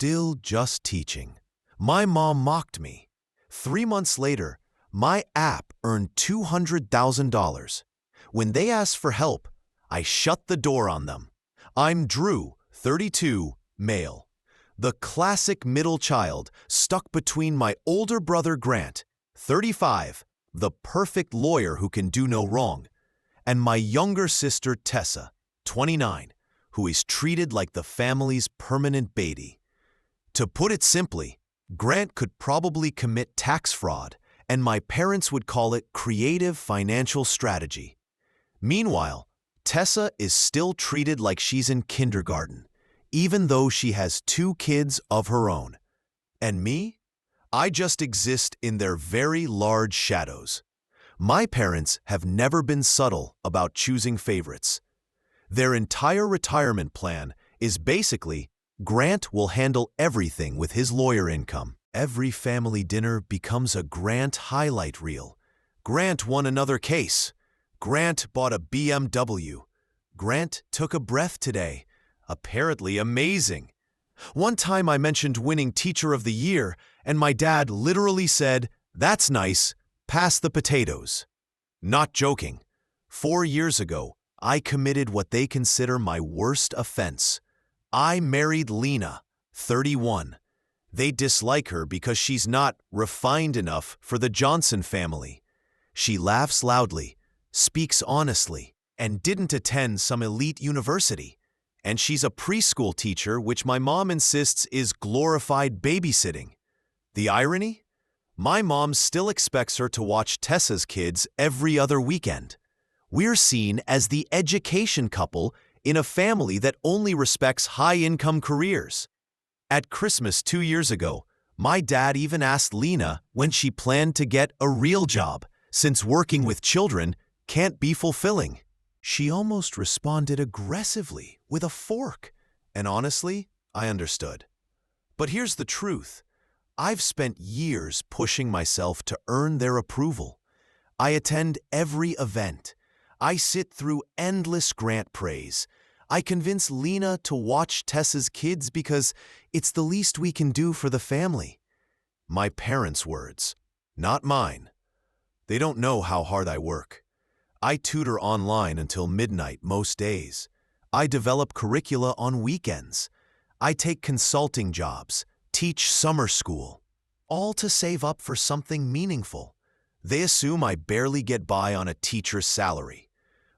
still just teaching. My mom mocked me. 3 months later, my app earned $200,000. When they asked for help, I shut the door on them. I'm Drew, 32, male. The classic middle child stuck between my older brother Grant, 35, the perfect lawyer who can do no wrong, and my younger sister Tessa, 29, who is treated like the family's permanent baby. To put it simply, Grant could probably commit tax fraud, and my parents would call it creative financial strategy. Meanwhile, Tessa is still treated like she's in kindergarten, even though she has 2 kids of her own. And me? I just exist in their very large shadows. My parents have never been subtle about choosing favorites. Their entire retirement plan is basically Grant will handle everything with his lawyer income. Every family dinner becomes a Grant highlight reel. Grant won another case. Grant bought a BMW. Grant took a breath today. Apparently amazing. One time I mentioned winning Teacher of the Year, and my dad literally said, "That's nice, pass the potatoes." Not joking. 4 years ago, I committed what they consider my worst offense. I married Lena, 31. They dislike her because she's not refined enough for the Johnson family. She laughs loudly, speaks honestly, and didn't attend some elite university. And she's a preschool teacher, which my mom insists is glorified babysitting. The irony? My mom still expects her to watch Tessa's kids every other weekend. We're seen as the education couple in a family that only respects high-income careers. At Christmas 2 years ago, my dad even asked Lena when she planned to get a real job, since working with children can't be fulfilling. She almost responded aggressively with a fork, and honestly, I understood. But here's the truth. I've spent years pushing myself to earn their approval. I attend every event. I sit through endless Grant praise. I convince Lena to watch Tessa's kids because it's the least we can do for the family. My parents' words, not mine. They don't know how hard I work. I tutor online until midnight most days. I develop curricula on weekends. I take consulting jobs, teach summer school, all to save up for something meaningful. They assume I barely get by on a teacher's salary.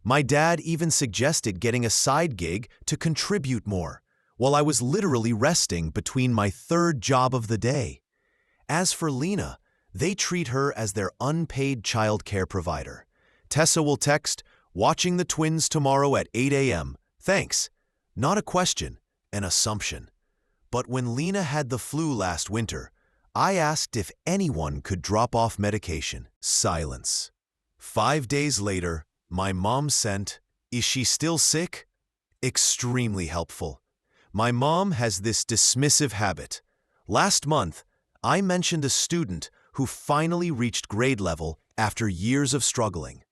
My dad even suggested getting a side gig to contribute more, while I was literally resting between my 3rd job of the day. As for Lena, they treat her as their unpaid childcare provider. Tessa will text, "Watching the twins tomorrow at 8 a.m. Thanks." Not a question, an assumption. But when Lena had the flu last winter, I asked if anyone could drop off medication. Silence. 5 days later, my mom sent, "Is she still sick?" Extremely helpful. My mom has this dismissive habit. Last month, I mentioned a student who finally reached grade level after years of struggling.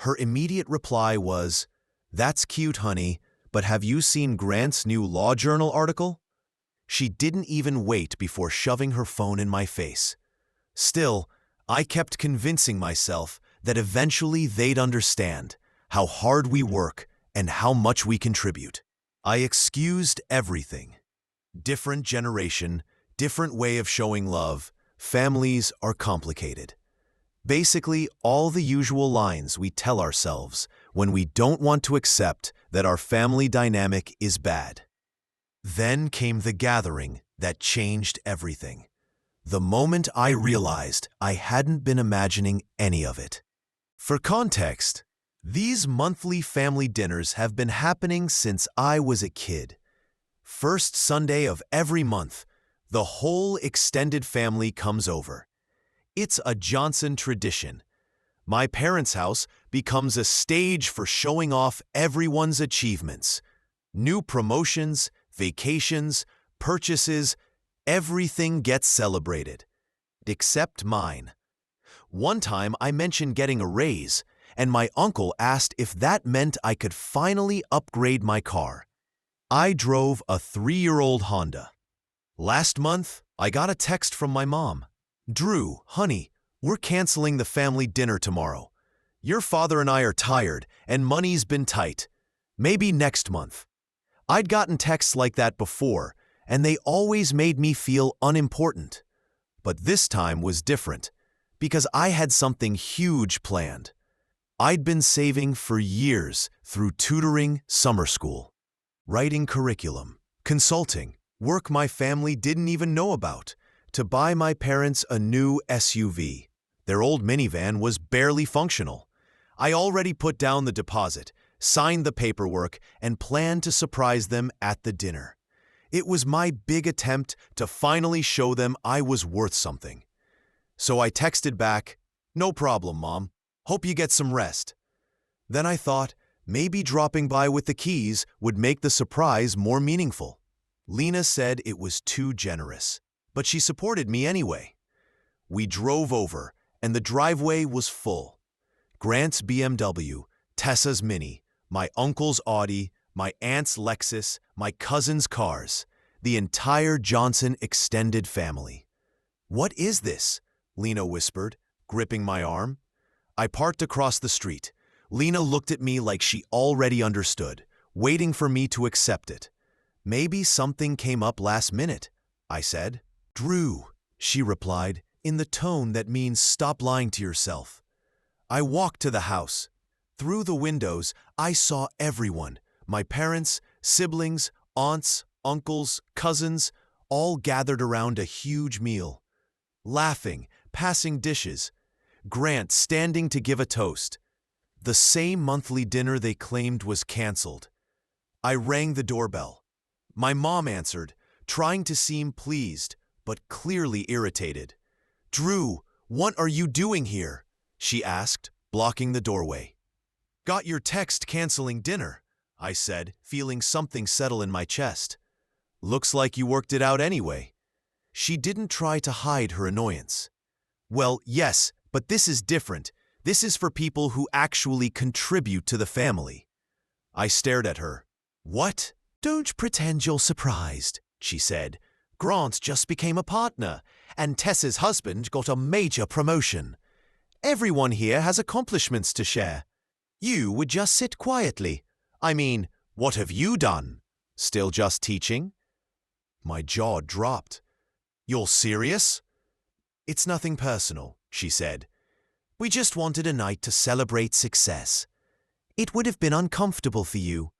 Her immediate reply was, "That's cute, honey, but have you seen Grant's new Law Journal article?" She didn't even wait before shoving her phone in my face. Still, I kept convincing myself that eventually they'd understand how hard we work and how much we contribute. I excused everything. Different generation, different way of showing love. Families are complicated. Basically, all the usual lines we tell ourselves when we don't want to accept that our family dynamic is bad. Then came the gathering that changed everything. The moment I realized I hadn't been imagining any of it. For context, these monthly family dinners have been happening since I was a kid. First Sunday of every month, the whole extended family comes over. It's a Johnson tradition. My parents' house becomes a stage for showing off everyone's achievements. New promotions, vacations, purchases, everything gets celebrated. Except mine. One time I mentioned getting a raise, and my uncle asked if that meant I could finally upgrade my car. I drove a 3-year-old Honda. Last month, I got a text from my mom. Drew, honey, we're canceling the family dinner tomorrow. Your father and I are tired, and money's been tight. Maybe next month. I'd gotten texts like that before, and they always made me feel unimportant. But this time was different, because I had something huge planned. I'd been saving for years through tutoring, summer school, writing curriculum, consulting, work my family didn't even know about, to buy my parents a new SUV. Their old minivan was barely functional. I already put down the deposit, signed the paperwork, and planned to surprise them at the dinner. It was my big attempt to finally show them I was worth something. So I texted back, "No problem, Mom. Hope you get some rest." Then I thought maybe dropping by with the keys would make the surprise more meaningful. Lena said it was too generous, but she supported me anyway. We drove over, and the driveway was full. Grant's BMW, Tessa's Mini, my uncle's Audi, my aunt's Lexus, my cousin's cars, the entire Johnson extended family. "What is this?" Lena whispered, gripping my arm. I parked across the street. Lena looked at me like she already understood, waiting for me to accept it. "Maybe something came up last minute," I said. "Drew," she replied, in the tone that means stop lying to yourself. I walked to the house. Through the windows, I saw everyone, my parents, siblings, aunts, uncles, cousins, all gathered around a huge meal. Laughing, passing dishes. Grant standing to give a toast. The same monthly dinner they claimed was canceled. I rang the doorbell. My mom answered, trying to seem pleased, but clearly irritated. "Drew, what are you doing here?" she asked, blocking the doorway. "Got your text canceling dinner," I said, feeling something settle in my chest. "Looks like you worked it out anyway." She didn't try to hide her annoyance. "Well, yes, but this is different. This is for people who actually contribute to the family." I stared at her. "What?" "Don't pretend you're surprised," she said. "Grant just became a partner, and Tessa's husband got a major promotion. Everyone here has accomplishments to share. You would just sit quietly. I mean, what have you done? Still just teaching?" My jaw dropped. "You're serious?" "It's nothing personal," she said. "We just wanted a night to celebrate success. It would have been uncomfortable for you."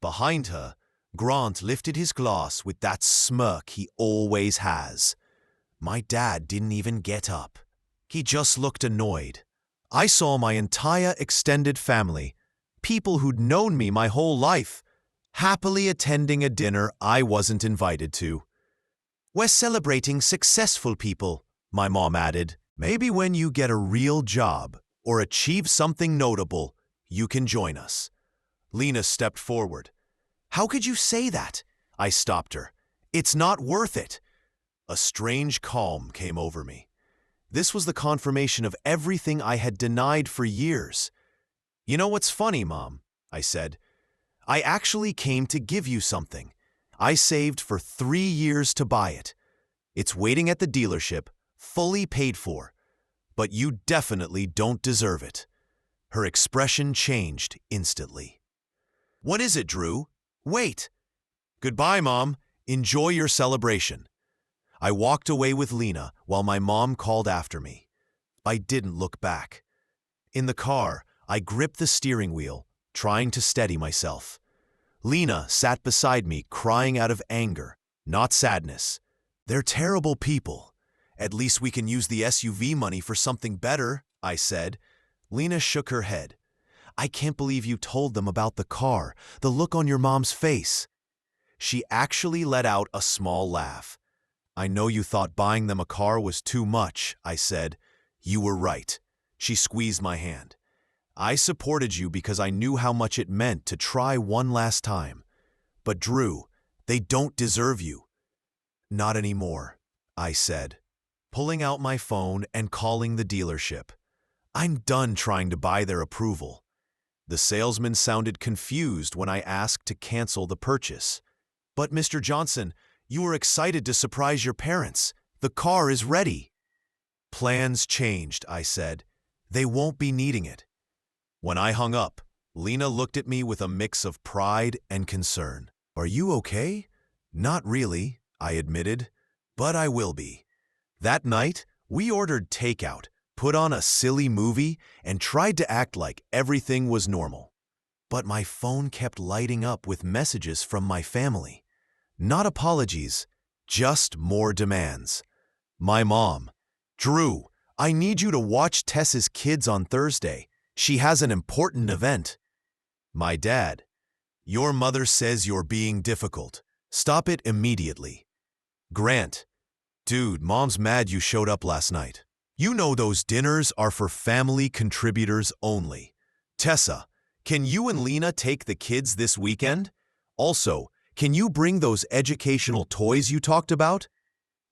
Behind her, Grant lifted his glass with that smirk he always has. My dad didn't even get up. He just looked annoyed. I saw my entire extended family, people who'd known me my whole life, happily attending a dinner I wasn't invited to. "We're celebrating successful people," my mom added. "Maybe when you get a real job or achieve something notable, you can join us." Lena stepped forward. "How could you say that?" I stopped her. "It's not worth it." A strange calm came over me. This was the confirmation of everything I had denied for years. "You know what's funny, Mom?" I said. "I actually came to give you something. I saved for 3 years to buy it. It's waiting at the dealership, fully paid for. But you definitely don't deserve it." Her expression changed instantly. "What is it, Drew? Wait." "Goodbye, Mom. Enjoy your celebration." I walked away with Lena while my mom called after me. I didn't look back. In the car, I gripped the steering wheel, trying to steady myself. Lena sat beside me crying out of anger, not sadness. "They're terrible people. At least we can use the SUV money for something better," I said. Lena shook her head. "I can't believe you told them about the car, the look on your mom's face." She actually let out a small laugh. "I know you thought buying them a car was too much," I said. "You were right." She squeezed my hand. "I supported you because I knew how much it meant to try one last time. But Drew, they don't deserve you." "Not anymore," I said, pulling out my phone and calling the dealership. I'm done trying to buy their approval. The salesman sounded confused when I asked to cancel the purchase. "But Mr. Johnson, You were excited to surprise your parents. The car is ready. Plans changed, I said. They won't be needing it. When I hung up, Lena looked at me with a mix of pride and concern. Are you okay? Not really, I admitted, but I will be. That night, we ordered takeout, put on a silly movie, and tried to act like everything was normal. But my phone kept lighting up with messages from my family. Not apologies, just more demands. My mom, Drew, I need you to watch Tess's kids on Thursday. She has an important event. My dad, your mother says you're being difficult. Stop it immediately. Grant, dude, mom's mad you showed up last night. You know those dinners are for family contributors only. Tessa, can you and Lena take the kids this weekend? Also, can you bring those educational toys you talked about?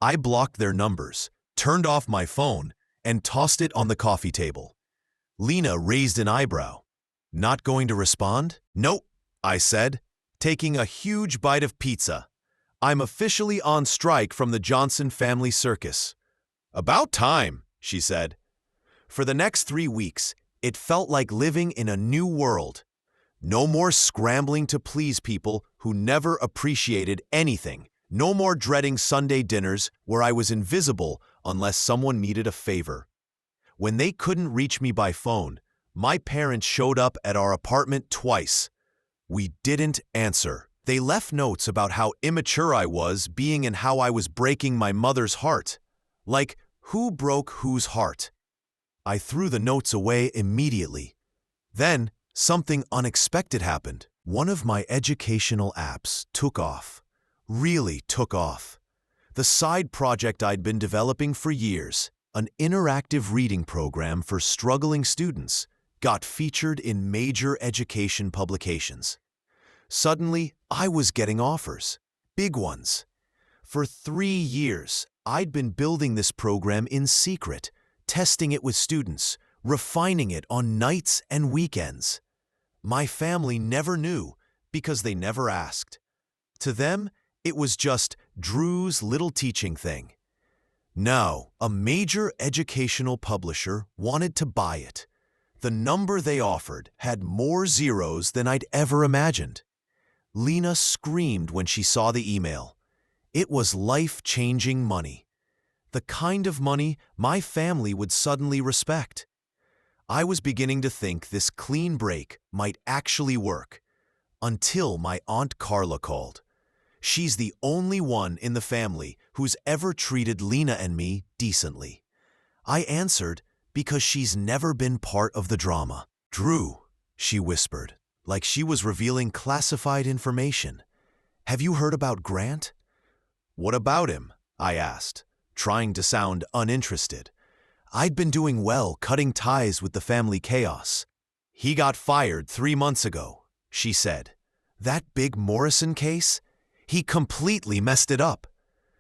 I blocked their numbers, turned off my phone, and tossed it on the coffee table. Lena raised an eyebrow. Not going to respond? Nope, I said, taking a huge bite of pizza. I'm officially on strike from the Johnson family circus. About time, she said. For the next 3 weeks, it felt like living in a new world. No more scrambling to please people who never appreciated anything. No more dreading Sunday dinners where I was invisible unless someone needed a favor. When they couldn't reach me by phone, my parents showed up at our apartment twice. We didn't answer. They left notes about how immature I was being and how I was breaking my mother's heart. Like, who broke whose heart? I threw the notes away immediately. Then, something unexpected happened. One of my educational apps took off. Really took off. The side project I'd been developing for years, an interactive reading program for struggling students, got featured in major education publications. Suddenly, I was getting offers. Big ones. For 3 years, I'd been building this program in secret, testing it with students, refining it on nights and weekends. My family never knew because they never asked. To them, it was just Drew's little teaching thing. Now, a major educational publisher wanted to buy it. The number they offered had more zeros than I'd ever imagined. Lena screamed when she saw the email. It was life-changing money. The kind of money my family would suddenly respect. I was beginning to think this clean break might actually work, until my Aunt Carla called. She's the only one in the family who's ever treated Lena and me decently. I answered because she's never been part of the drama. Drew, she whispered, like she was revealing classified information. Have you heard about Grant? What about him? I asked, trying to sound uninterested. I'd been doing well cutting ties with the family chaos. He got fired 3 months ago, she said. That big Morrison case? He completely messed it up.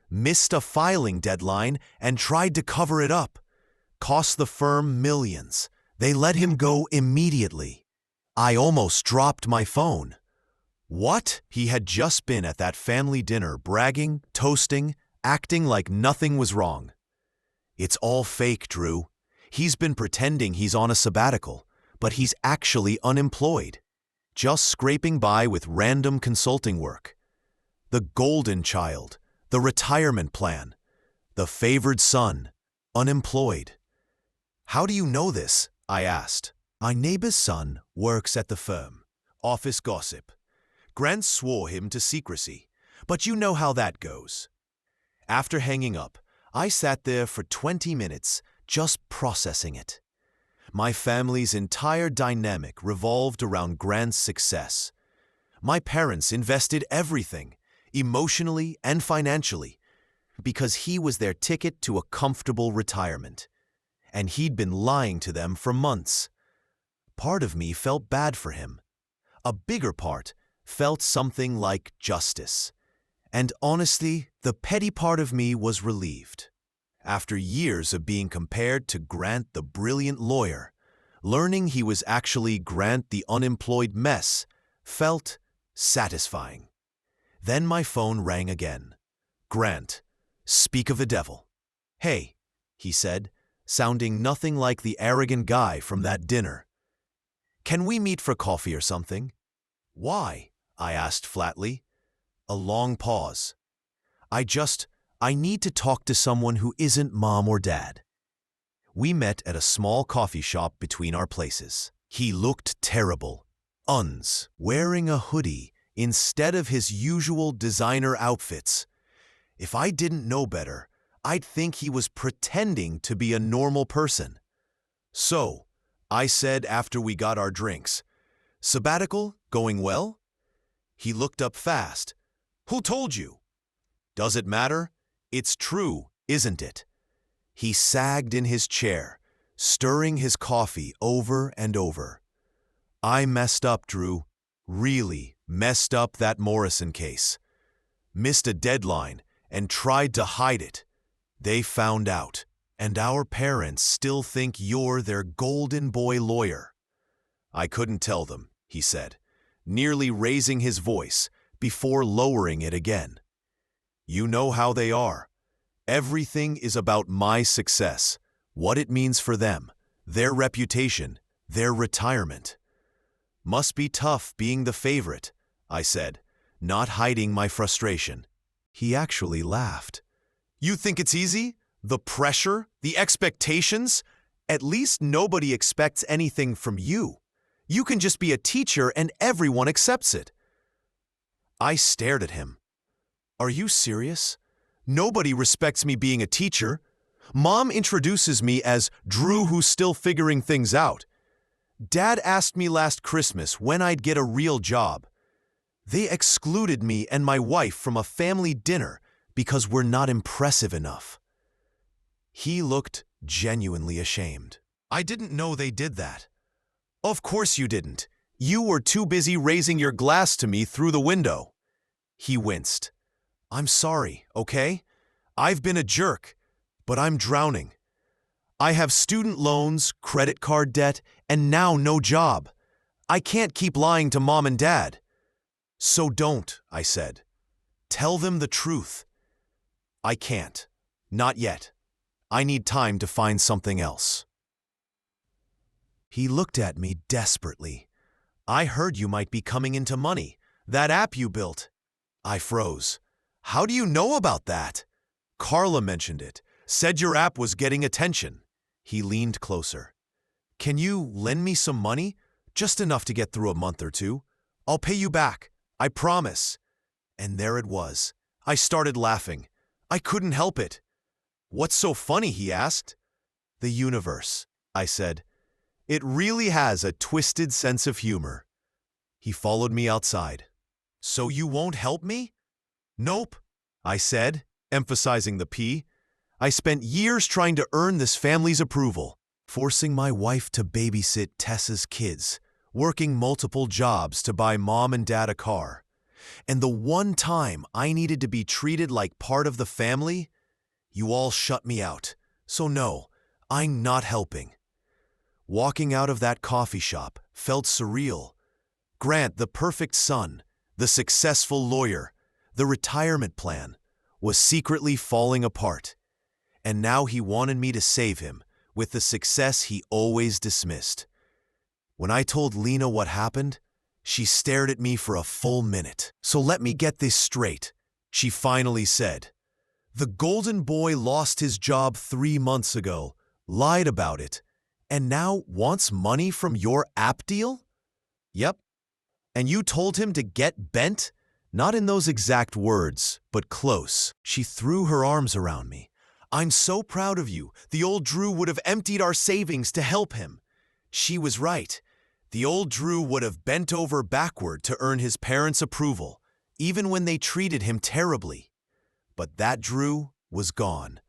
Missed a filing deadline and tried to cover it up. Cost the firm millions. They let him go immediately. I almost dropped my phone. What? He had just been at that family dinner bragging, toasting, acting like nothing was wrong. It's all fake, Drew. He's been pretending he's on a sabbatical, but he's actually unemployed. Just scraping by with random consulting work. The golden child, the retirement plan, the favored son, unemployed. How do you know this? I asked. My neighbor's son works at the firm. Office gossip. Grant swore him to secrecy, but you know how that goes. After hanging up, I sat there for 20 minutes just processing it. My family's entire dynamic revolved around Grant's success. My parents invested everything, emotionally and financially, because he was their ticket to a comfortable retirement. And he'd been lying to them for months. Part of me felt bad for him. A bigger part felt something like justice. And honestly, the petty part of me was relieved. After years of being compared to Grant the brilliant lawyer, learning he was actually Grant the unemployed mess felt satisfying. Then my phone rang again. Grant, speak of the devil. Hey, he said, sounding nothing like the arrogant guy from that dinner. Can we meet for coffee or something? Why? I asked flatly. A long pause. I need to talk to someone who isn't Mom or Dad. We met at a small coffee shop between our places. He looked terrible, wearing a hoodie instead of his usual designer outfits. If I didn't know better, I'd think he was pretending to be a normal person. So, I said after we got our drinks, sabbatical going well? He looked up fast. Who told you? Does it matter? It's true, isn't it? He sagged in his chair, stirring his coffee over and over. I messed up, Drew. Really messed up that Morrison case. Missed a deadline and tried to hide it. They found out, and our parents still think you're their golden boy lawyer. I couldn't tell them, he said, nearly raising his voice before lowering it again. You know how they are. Everything is about my success, what it means for them, their reputation, their retirement. Must be tough being the favorite, I said, not hiding my frustration. He actually laughed. You think it's easy? The pressure, the expectations? At least nobody expects anything from you. You can just be a teacher and everyone accepts it. I stared at him. Are you serious? Nobody respects me being a teacher. Mom introduces me as Drew who's still figuring things out. Dad asked me last Christmas when I'd get a real job. They excluded me and my wife from a family dinner because we're not impressive enough. He looked genuinely ashamed. I didn't know they did that. Of course you didn't. You were too busy raising your glass to me through the window. He winced. I'm sorry, okay? I've been a jerk, but I'm drowning. I have student loans, credit card debt, and now no job. I can't keep lying to Mom and Dad. So don't, I said. Tell them the truth. I can't. Not yet. I need time to find something else. He looked at me desperately. I heard you might be coming into money. That app you built. I froze. How do you know about that? Carla mentioned it. Said your app was getting attention. He leaned closer. Can you lend me some money? Just enough to get through a month or two. I'll pay you back. I promise. And there it was. I started laughing. I couldn't help it. What's so funny? He asked. The universe, I said. It really has a twisted sense of humor. He followed me outside. So you won't help me? Nope, I said, emphasizing the P. I spent years trying to earn this family's approval, forcing my wife to babysit Tessa's kids, working multiple jobs to buy Mom and Dad a car. And the one time I needed to be treated like part of the family, you all shut me out. So no, I'm not helping. Walking out of that coffee shop felt surreal. Grant, the perfect son, the successful lawyer, the retirement plan, was secretly falling apart. And now he wanted me to save him with the success he always dismissed. When I told Lena what happened, she stared at me for a full minute. So let me get this straight, she finally said. The golden boy lost his job 3 months ago, lied about it, and now wants money from your app deal? Yep. And you told him to get bent? Not in those exact words, but close. She threw her arms around me. I'm so proud of you. The old Drew would have emptied our savings to help him. She was right. The old Drew would have bent over backward to earn his parents' approval, even when they treated him terribly. But that Drew was gone.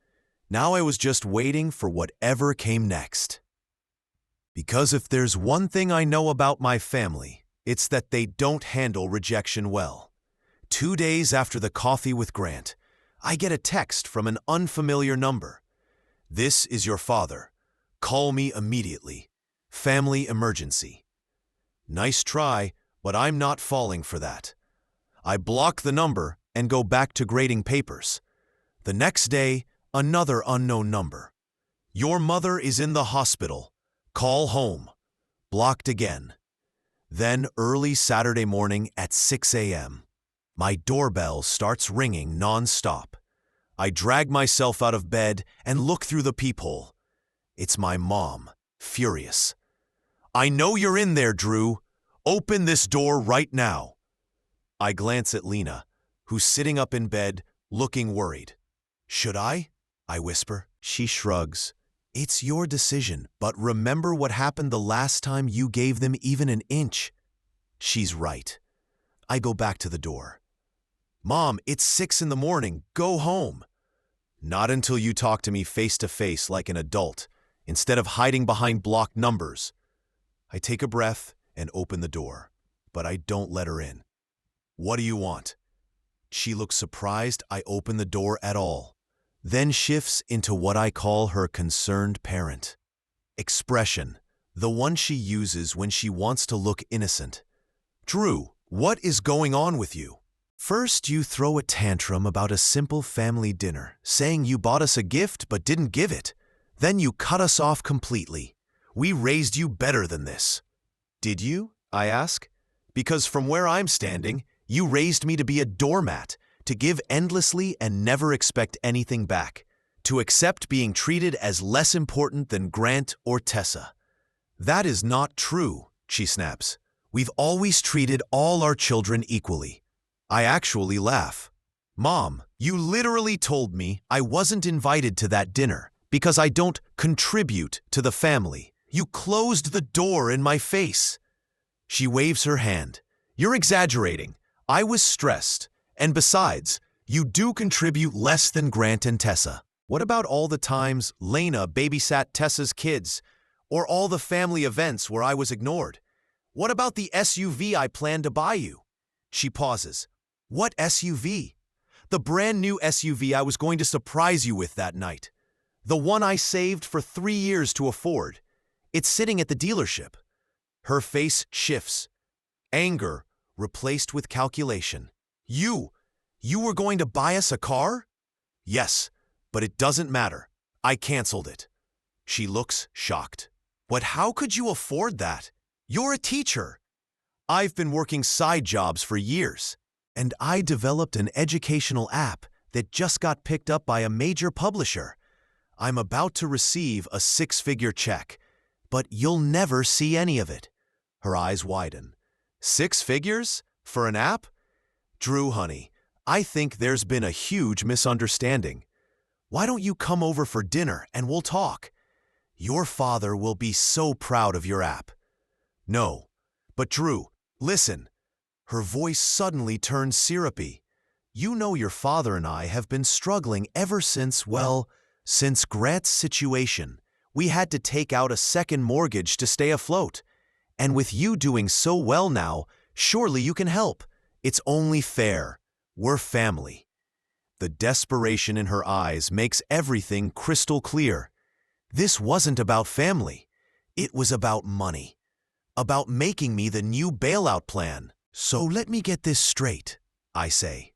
Now I was just waiting for whatever came next. Because if there's one thing I know about my family, it's that they don't handle rejection well. 2 days after the coffee with Grant, I get a text from an unfamiliar number. This is your father. Call me immediately. Family emergency. Nice try, but I'm not falling for that. I block the number and go back to grading papers. The next day, another unknown number. Your mother is in the hospital. Call home. Blocked again. Then early Saturday morning at 6 a.m., my doorbell starts ringing non-stop. I drag myself out of bed and look through the peephole. It's my mom, furious. I know you're in there, Drew. Open this door right now. I glance at Lena, who's sitting up in bed, looking worried. Should I? I whisper. She shrugs. It's your decision, but remember what happened the last time you gave them even an inch. She's right. I go back to the door. Mom, it's 6 a.m. Go home. Not until you talk to me face to face like an adult, instead of hiding behind blocked numbers. I take a breath and open the door, but I don't let her in. What do you want? She looks surprised I open the door at all, then shifts into what I call her concerned parent expression, the one she uses when she wants to look innocent. Drew, what is going on with you? First, you throw a tantrum about a simple family dinner, saying you bought us a gift but didn't give it. Then you cut us off completely. We raised you better than this. Did you? I ask. Because from where I'm standing, you raised me to be a doormat, to give endlessly and never expect anything back, to accept being treated as less important than Grant or Tessa. That is not true, she snaps. We've always treated all our children equally. I actually laugh. Mom, you literally told me I wasn't invited to that dinner because I don't contribute to the family. You closed the door in my face. She waves her hand. You're exaggerating. I was stressed. And besides, you do contribute less than Grant and Tessa. What about all the times Lena babysat Tessa's kids? Or all the family events where I was ignored? What about the SUV I planned to buy you? She pauses. What SUV? The brand new SUV I was going to surprise you with that night. The one I saved for 3 years to afford. It's sitting at the dealership. Her face shifts. Anger replaced with calculation. You were going to buy us a car? Yes, but it doesn't matter. I canceled it. She looks shocked. But how could you afford that? You're a teacher. I've been working side jobs for years, and I developed an educational app that just got picked up by a major publisher. I'm about to receive a 6-figure check, but you'll never see any of it. Her eyes widen. 6 figures? For an app? Drew, honey, I think there's been a huge misunderstanding. Why don't you come over for dinner and we'll talk? Your father will be so proud of your app. No, but Drew, listen. Her voice suddenly turns syrupy. You know your father and I have been struggling ever since, since Grant's situation. We had to take out a second mortgage to stay afloat. And with you doing so well now, surely you can help. It's only fair. We're family. The desperation in her eyes makes everything crystal clear. This wasn't about family. It was about money. About making me the new bailout plan. So let me get this straight, I say.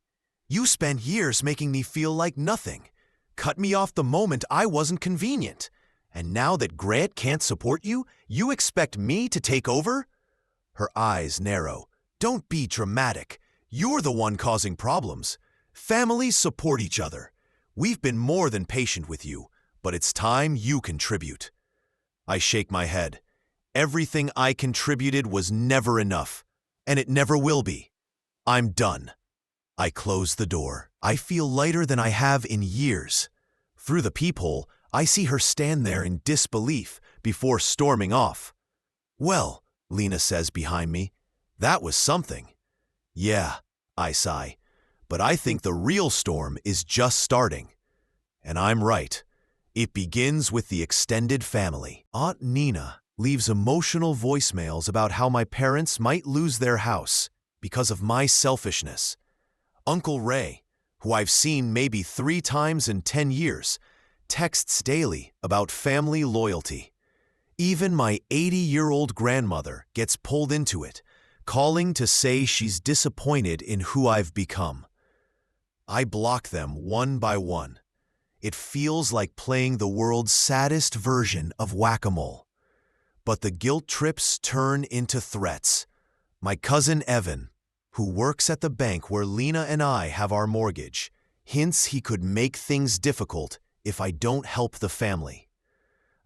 You spent years making me feel like nothing. Cut me off the moment I wasn't convenient. And now that Grant can't support you, you expect me to take over? Her eyes narrow. Don't be dramatic. You're the one causing problems. Families support each other. We've been more than patient with you, but it's time you contribute. I shake my head. Everything I contributed was never enough, and it never will be. I'm done. I close the door. I feel lighter than I have in years. Through the peephole, I see her stand there in disbelief before storming off. Well, Lena says behind me, that was something. Yeah, I sigh, but I think the real storm is just starting. And I'm right. It begins with the extended family. Aunt Nina leaves emotional voicemails about how my parents might lose their house because of my selfishness. Uncle Ray, who I've seen maybe 3 times in 10 years, texts daily about family loyalty. Even my 80-year-old grandmother gets pulled into it, calling to say she's disappointed in who I've become. I block them one by one. It feels like playing the world's saddest version of whack-a-mole. But the guilt trips turn into threats. My cousin Evan, who works at the bank where Lena and I have our mortgage, hints he could make things difficult if I don't help the family.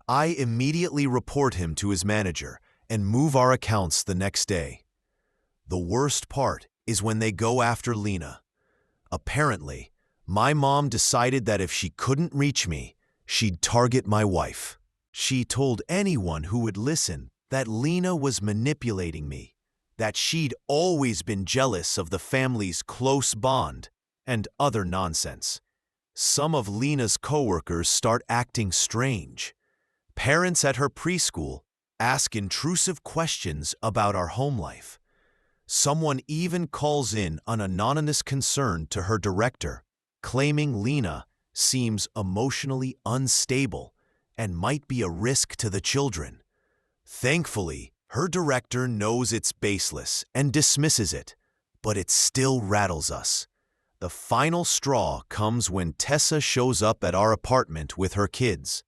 I immediately report him to his manager and move our accounts the next day. The worst part is when they go after Lena. Apparently, my mom decided that if she couldn't reach me, she'd target my wife. She told anyone who would listen that Lena was manipulating me, that she'd always been jealous of the family's close bond, and other nonsense. Some of Lena's coworkers start acting strange. Parents at her preschool ask intrusive questions about our home life. Someone even calls in an anonymous concern to her director, claiming Lena seems emotionally unstable and might be a risk to the children. Thankfully, her director knows it's baseless and dismisses it, but it still rattles us. The final straw comes when Tessa shows up at our apartment with her kids.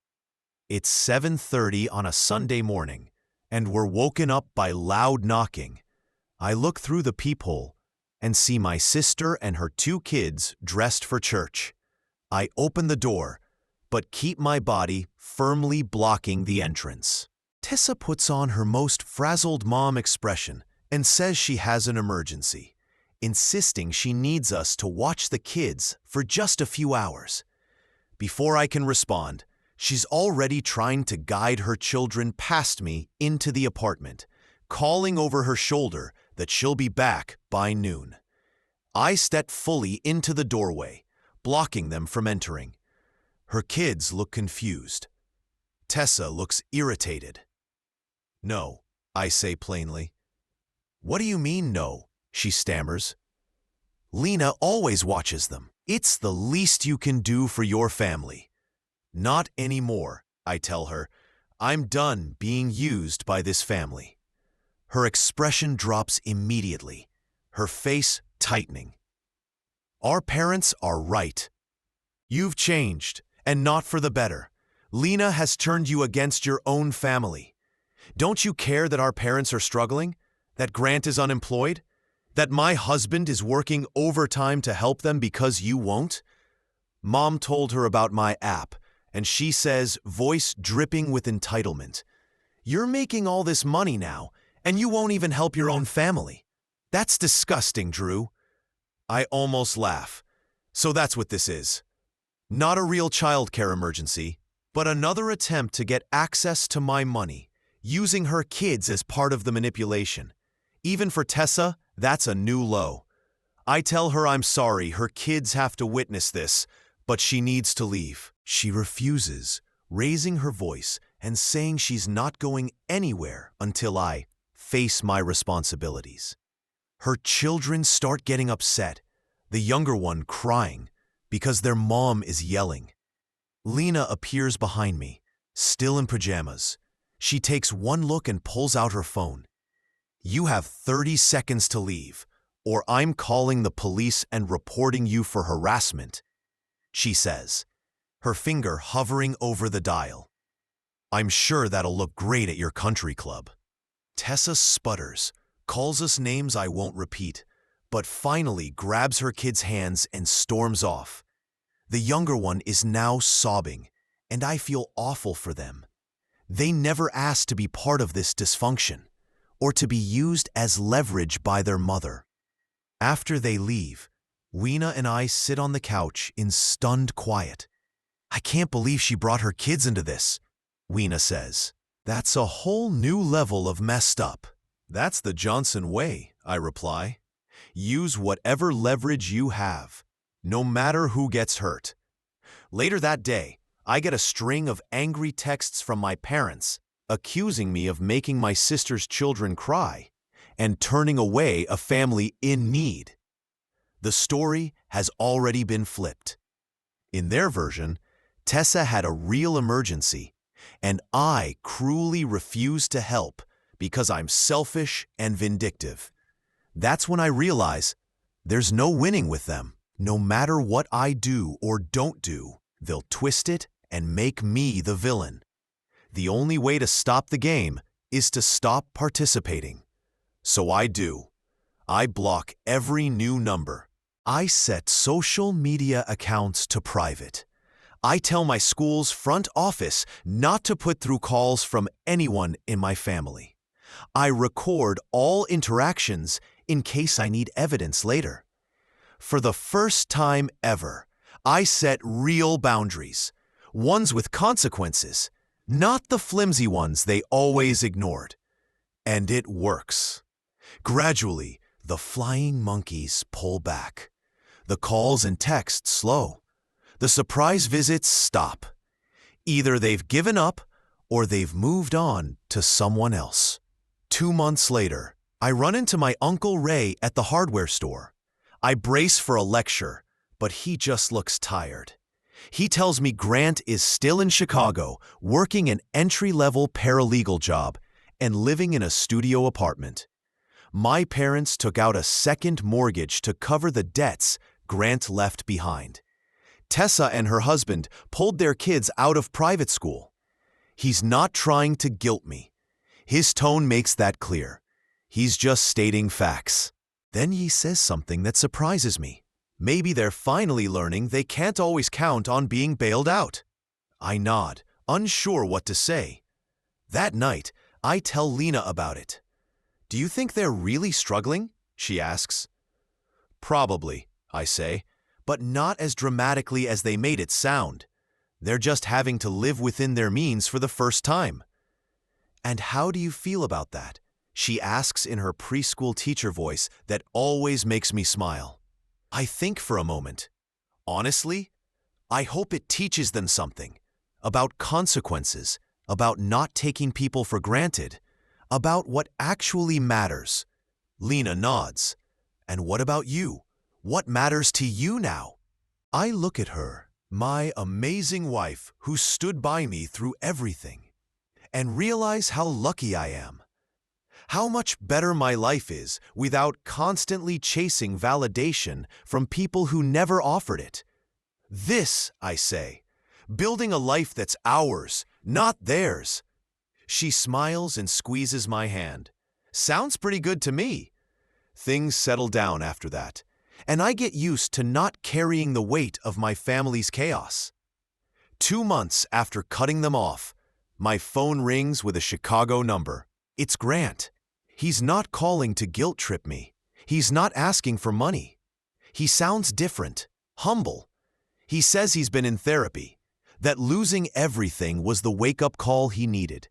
It's 7:30 on a Sunday morning, and we're woken up by loud knocking. I look through the peephole and see my sister and her 2 kids dressed for church. I open the door, but keep my body firmly blocking the entrance. Tessa puts on her most frazzled mom expression and says she has an emergency, insisting she needs us to watch the kids for just a few hours. Before I can respond, she's already trying to guide her children past me into the apartment, calling over her shoulder that she'll be back by noon. I step fully into the doorway, blocking them from entering. Her kids look confused. Tessa looks irritated. "No," I say plainly. "What do you mean, no?" she stammers. "Lena always watches them. It's the least you can do for your family." "Not anymore," I tell her. "I'm done being used by this family." Her expression drops immediately, her face tightening. "Our parents are right. You've changed, and not for the better. Lena has turned you against your own family. Don't you care that our parents are struggling? That Grant is unemployed? That my husband is working overtime to help them because you won't?" Mom told her about my app, and she says, voice dripping with entitlement, "You're making all this money now, and you won't even help your own family. That's disgusting, Drew." I almost laugh. So that's what this is. Not a real childcare emergency, but another attempt to get access to my money, using her kids as part of the manipulation. Even for Tessa, that's a new low. I tell her I'm sorry her kids have to witness this, but she needs to leave. She refuses, raising her voice and saying she's not going anywhere until I face my responsibilities. Her children start getting upset, the younger one crying because their mom is yelling. Lena appears behind me, still in pajamas. She takes one look and pulls out her phone. "You have 30 seconds to leave, or I'm calling the police and reporting you for harassment," she says, her finger hovering over the dial. "I'm sure that'll look great at your country club." Tessa sputters, calls us names I won't repeat, but finally grabs her kid's hands and storms off. The younger one is now sobbing, and I feel awful for them. They never asked to be part of this dysfunction, or to be used as leverage by their mother. After they leave, Weena and I sit on the couch in stunned quiet. "I can't believe she brought her kids into this," Weena says. "That's a whole new level of messed up." "That's the Johnson way," I reply. "Use whatever leverage you have, no matter who gets hurt." Later that day, I get a string of angry texts from my parents accusing me of making my sister's children cry and turning away a family in need. The story has already been flipped. In their version, Tessa had a real emergency, and I cruelly refused to help because I'm selfish and vindictive. That's when I realize there's no winning with them. No matter what I do or don't do, they'll twist it and make me the villain. The only way to stop the game is to stop participating. So I do. I block every new number. I set social media accounts to private. I tell my school's front office not to put through calls from anyone in my family. I record all interactions in case I need evidence later. For the first time ever, I set real boundaries, ones with consequences, not the flimsy ones they always ignored. And it works. Gradually, the flying monkeys pull back. The calls and texts slow. The surprise visits stop. Either they've given up or they've moved on to someone else. 2 months later, I run into my Uncle Ray at the hardware store. I brace for a lecture, but he just looks tired. He tells me Grant is still in Chicago, working an entry-level paralegal job and living in a studio apartment. My parents took out a second mortgage to cover the debts Grant left behind. Tessa and her husband pulled their kids out of private school. He's not trying to guilt me. His tone makes that clear. He's just stating facts. Then he says something that surprises me. Maybe they're finally learning they can't always count on being bailed out. I nod, unsure what to say. That night, I tell Lena about it. "Do you think they're really struggling?" she asks. "Probably," I say, "but not as dramatically as they made it sound. They're just having to live within their means for the first time." "And how do you feel about that?" she asks in her preschool teacher voice that always makes me smile. I think for a moment. Honestly, I hope it teaches them something about consequences, about not taking people for granted, about what actually matters. Lena nods. "And what about you? What matters to you now?" I look at her, my amazing wife who stood by me through everything, and realize how lucky I am. How much better my life is without constantly chasing validation from people who never offered it. This, I say, building a life that's ours, not theirs. She smiles and squeezes my hand. Sounds pretty good to me. Things settle down after that, and I get used to not carrying the weight of my family's chaos. 2 months after cutting them off, my phone rings with a Chicago number. It's Grant. He's not calling to guilt trip me. He's not asking for money. He sounds different, humble. He says he's been in therapy, that losing everything was the wake-up call he needed.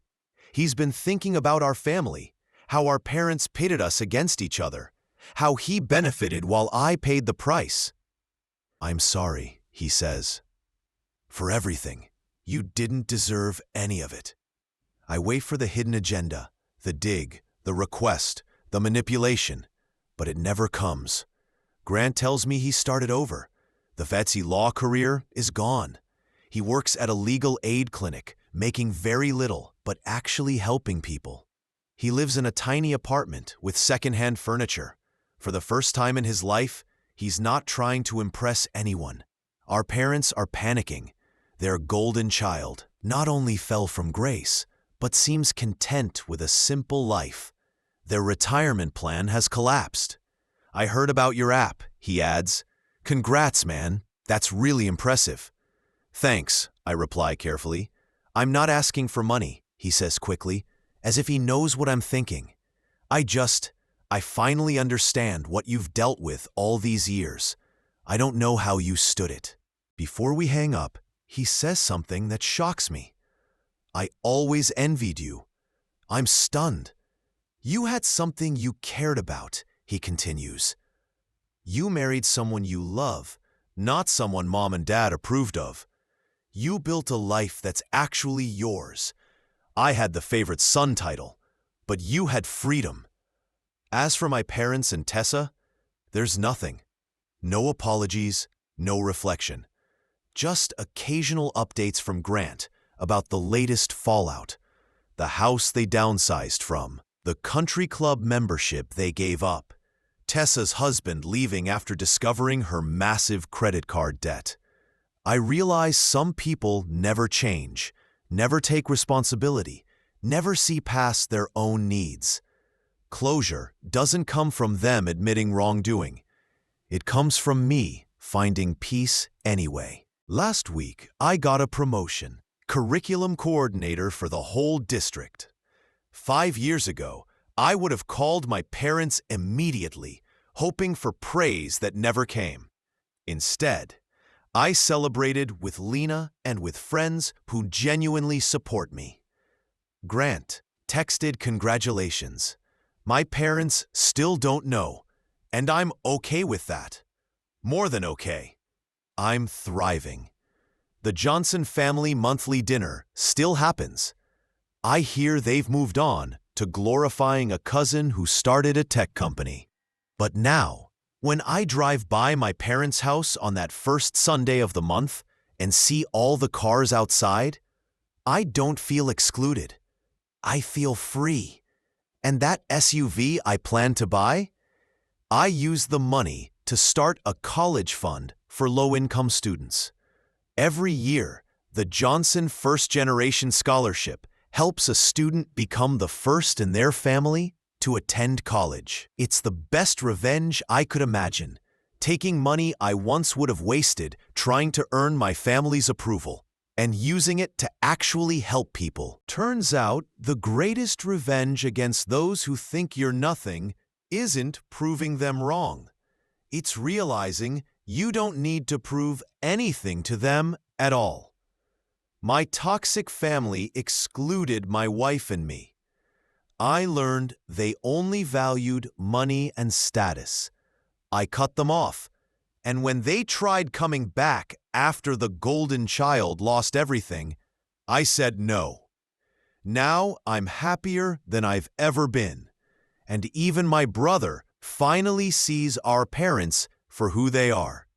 He's been thinking about our family, how our parents pitted us against each other, how he benefited while I paid the price. "I'm sorry," he says, "for everything. You didn't deserve any of it." I wait for the hidden agenda, the dig, the request, the manipulation, but it never comes. Grant tells me he started over. The Fetsy law career is gone. He works at a legal aid clinic, making very little, but actually helping people. He lives in a tiny apartment with secondhand furniture. For the first time in his life, he's not trying to impress anyone. Our parents are panicking. Their golden child not only fell from grace, but seems content with a simple life. Their retirement plan has collapsed. "I heard about your app," he adds. "Congrats, man. That's really impressive." "Thanks," I reply carefully. "I'm not asking for money," he says quickly, as if he knows what I'm thinking. I finally understand what you've dealt with all these years. I don't know how you stood it." Before we hang up, he says something that shocks me. "I always envied you." I'm stunned. "You had something you cared about," he continues. "You married someone you love, not someone mom and dad approved of. You built a life that's actually yours. I had the favorite son title, but you had freedom. As for my parents and Tessa, there's nothing. No apologies, no reflection. Just occasional updates from Grant about the latest fallout, the house they downsized from, the country club membership they gave up. Tessa's husband leaving after discovering her massive credit card debt. I realize some people never change, never take responsibility, never see past their own needs. Closure doesn't come from them admitting wrongdoing. It comes from me finding peace anyway. Last week, I got a promotion, curriculum coordinator for the whole district. 5 years ago, I would have called my parents immediately, hoping for praise that never came. Instead, I celebrated with Lena and with friends who genuinely support me. Grant texted congratulations. My parents still don't know, and I'm okay with that. More than okay. I'm thriving. The Johnson family monthly dinner still happens. I hear they've moved on to glorifying a cousin who started a tech company. But now, when I drive by my parents' house on that first Sunday of the month and see all the cars outside, I don't feel excluded. I feel free. And that SUV I plan to buy? I use the money to start a college fund for low-income students. Every year, the Johnson First Generation Scholarship helps a student become the first in their family to attend college. It's the best revenge I could imagine, taking money I once would have wasted trying to earn my family's approval and using it to actually help people. Turns out, the greatest revenge against those who think you're nothing isn't proving them wrong. It's realizing you don't need to prove anything to them at all. My toxic family excluded my wife and me. I learned they only valued money and status. I cut them off, and when they tried coming back after the golden child lost everything, I said no. Now I'm happier than I've ever been, and even my brother finally sees our parents for who they are.